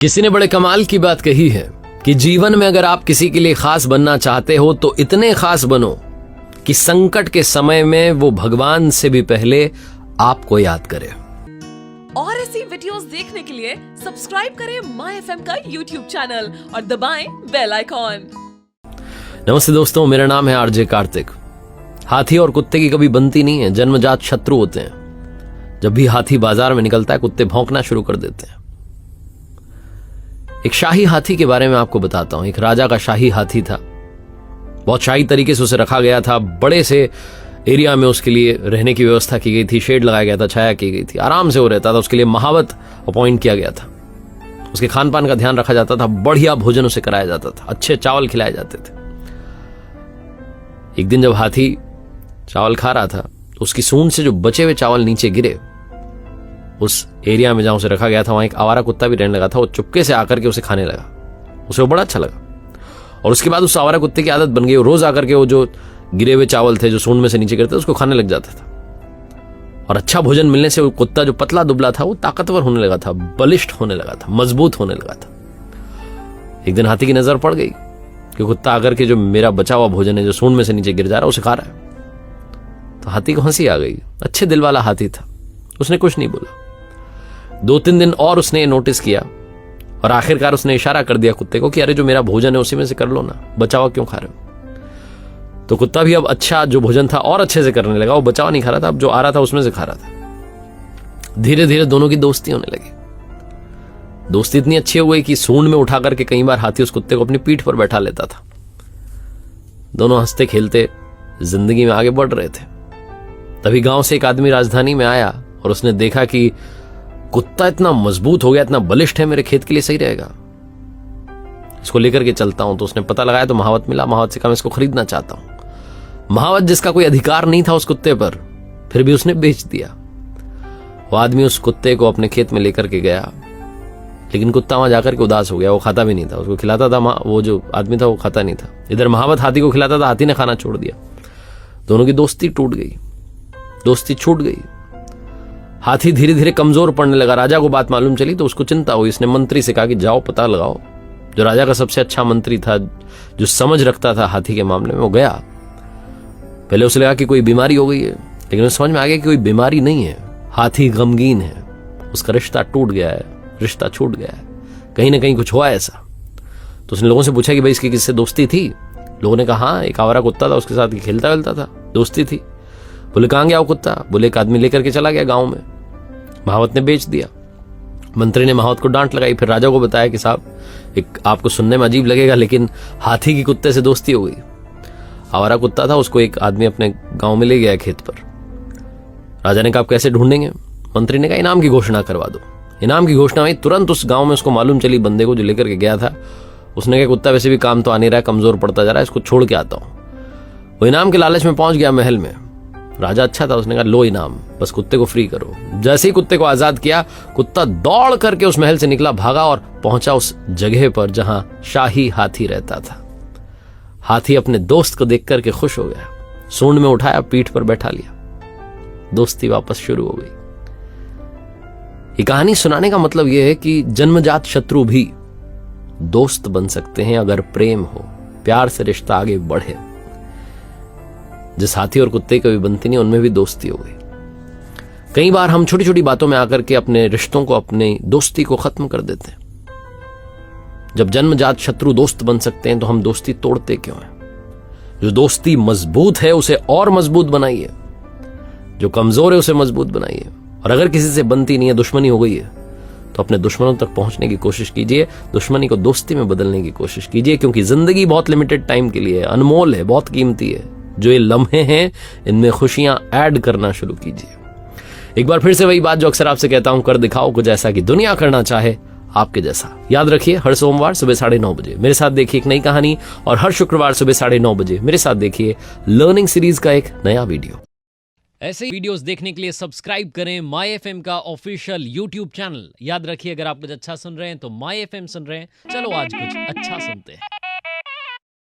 किसी ने बड़े कमाल की बात कही है कि जीवन में अगर आप किसी के लिए खास बनना चाहते हो तो इतने खास बनो कि संकट के समय में वो भगवान से भी पहले आपको याद करे। और ऐसी वीडियोस देखने के लिए सब्सक्राइब करें माय एफएम का यूट्यूब चैनल और दबाएं बेल आइकॉन। नमस्ते दोस्तों, मेरा नाम है आरजे कार्तिक। हाथी और कुत्ते की कभी बनती नहीं है, जन्मजात शत्रु होते हैं। जब भी हाथी बाजार में निकलता है कुत्ते भौंकना शुरू कर देते हैं। एक शाही हाथी के बारे में आपको बताता हूं। एक राजा का शाही हाथी था। बहुत शाही तरीके से उसे रखा गया था। बड़े से एरिया में उसके लिए रहने की व्यवस्था की गई थी, शेड लगाया गया था, छाया की गई थी, आराम से वो रहता था। उसके लिए महावत अपॉइंट किया गया था। उसके खान पान का ध्यान रखा जाता था, बढ़िया भोजन उसे कराया जाता था, अच्छे चावल खिलाए जाते थे। एक दिन जब हाथी चावल खा रहा था, उसकी सूंड से जो बचे हुए चावल नीचे गिरे, उस एरिया में जहां उसे रखा गया था वहां एक आवारा कुत्ता भी रहने लगा था। वो चुपके से आकर के उसे खाने लगा। उसे वो बड़ा अच्छा लगा और उसके बाद उस आवारा कुत्ते की आदत बन गई। वो रोज आकर के वो जो गिरे हुए चावल थे जो सूंड में से नीचे गिरते उसको खाने लग जाता था। और अच्छा भोजन मिलने से वो कुत्ता जो पतला दुबला था वो ताकतवर होने लगा था, बलिष्ठ होने लगा था, मजबूत होने लगा था। एक दिन हाथी की नजर पड़ गई कि कुत्ता आकर के जो मेरा बचा हुआ भोजन है जो सूंड में से नीचे गिर जा रहा है उसे खा रहा है। तो हाथी को हंसी आ गई। अच्छे दिल वाला हाथी था, उसने कुछ नहीं बोला। 2-3 दिन और उसने नोटिस किया और आखिरकार उसने इशारा कर दिया कुत्ते को कि अरे जो मेरा भोजन है उसी में से कर लो ना, बचा हुआ क्यों खा रहे हो। तो कुत्ता भी अब अच्छा जो भोजन था और अच्छे से करने लगा। वो बचा हुआ नहीं खा रहा था, अब जो आ रहा था उसमें से खा रहा था। धीरे धीरे दोनों की दोस्ती होने लगी। दोस्ती इतनी अच्छी हो गई कि सूंड में उठा करके कई बार हाथी उस कुत्ते को अपनी पीठ पर बैठा लेता था। दोनों हंसते खेलते जिंदगी में आगे बढ़ रहे थे। तभी गांव से एक आदमी राजधानी में आया और उसने देखा कि कुत्ता इतना मजबूत हो गया, इतना बलिष्ठ है, मेरे खेत के लिए सही रहेगा, इसको लेकर के चलता हूं। तो उसने पता लगाया तो महावत मिला। महावत से कहा मैं इसको खरीदना चाहता हूं। महावत जिसका कोई अधिकार नहीं था उस कुत्ते पर, फिर भी उसने बेच दिया। वो आदमी उस कुत्ते को अपने खेत में लेकर के गया, लेकिन कुत्ता वहां जाकर के उदास हो गया। वो खाता भी नहीं था। उसको खिलाता था वो जो आदमी था वो खाता नहीं था। इधर महावत हाथी को खिलाता था, हाथी ने खाना छोड़ दिया। दोनों की दोस्ती टूट गई, दोस्ती छूट गई। हाथी धीरे धीरे कमजोर पड़ने लगा। राजा को बात मालूम चली तो उसको चिंता हुई। इसने मंत्री से कहा कि जाओ पता लगाओ। जो राजा का सबसे अच्छा मंत्री था, जो समझ रखता था हाथी के मामले में, वो गया। पहले उसे लगा कि कोई बीमारी हो गई है, लेकिन उसे समझ में आ गया कि कोई बीमारी नहीं है, हाथी गमगीन है। उसका रिश्ता टूट गया है, रिश्ता छूट गया है, कहीं ना कहीं कुछ हुआ ऐसा। तो उसने लोगों से पूछा कि भाई इसकी किससे दोस्ती थी। लोगों ने कहा हाँ, एक आवारा कुत्ता था, उसके साथ खेलता वेलता था, दोस्ती थी। बोले कहां गया वो कुत्ता। बोले एक आदमी लेकर के चला गया गांव में, महावत ने बेच दिया। मंत्री ने महावत को डांट लगाई। फिर राजा को बताया कि साहब, एक आपको सुनने में अजीब लगेगा लेकिन हाथी की कुत्ते से दोस्ती हो गई। आवारा कुत्ता था, उसको एक आदमी अपने गांव में ले गया खेत पर। राजा ने कहा आप कैसे ढूंढेंगे। मंत्री ने कहा इनाम की घोषणा करवा दो। इनाम की घोषणा हुई। तुरंत उस गांव में उसको मालूम चली, बंदे को जो लेकर के गया था, उसने कहा कुत्ता वैसे भी काम तो आ नहीं रहा है, कमजोर पड़ता जा रहा है, इसको छोड़ के आता हूं। वो इनाम के लालच में पहुंच गया महल में। राजा अच्छा था, उसने कहा लो इनाम, बस कुत्ते को फ्री करो। जैसे ही कुत्ते को आजाद किया, कुत्ता दौड़ करके उस महल से निकला, भागा और पहुंचा उस जगह पर जहां शाही हाथी रहता था। हाथी अपने दोस्त को देख करके खुश हो गया, सूंड में उठाया, पीठ पर बैठा लिया, दोस्ती वापस शुरू हो गई। ये कहानी सुनाने का मतलब यह है कि जन्मजात शत्रु भी दोस्त बन सकते हैं अगर प्रेम हो, प्यार से रिश्ता आगे बढ़े। जिस हाथी और कुत्ते की भी बनती नहीं, उनमें भी दोस्ती हो गई। कई बार हम छोटी छोटी बातों में आकर के अपने रिश्तों को, अपनी दोस्ती को खत्म कर देते हैं। जब जन्मजात शत्रु दोस्त बन सकते हैं तो हम दोस्ती तोड़ते क्यों हैं। जो दोस्ती मजबूत है उसे और मजबूत बनाइए, जो कमजोर है उसे मजबूत बनाइए। और अगर किसी से बनती नहीं है, दुश्मनी हो गई है, तो अपने दुश्मनों तक पहुंचने की कोशिश कीजिए, दुश्मनी को दोस्ती में बदलने की कोशिश कीजिए। क्योंकि जिंदगी बहुत लिमिटेड टाइम के लिए है, अनमोल है, बहुत कीमती है। जो ये लम्हे हैं इनमें खुशियां ऐड करना शुरू कीजिए। एक बार फिर से वही बात जो अक्सर आपसे कहता हूं, कर दिखाओ कुछ ऐसा कि दुनिया करना चाहे आपके जैसा। याद रखिए, हर सोमवार सुबह 9:30 बजे मेरे साथ देखिए एक नई कहानी, और हर शुक्रवार सुबह 9:30 बजे मेरे साथ देखिए लर्निंग सीरीज का एक नया वीडियो। ऐसे ही वीडियोस देखने के लिए सब्सक्राइब करें माय एफएम का ऑफिशियल यूट्यूब चैनल। याद रखिए, अगर आप कुछ अच्छा सुन रहे हैं तो माय एफएम सुन रहे हैं। चलो आज कुछ अच्छा सुनते हैं।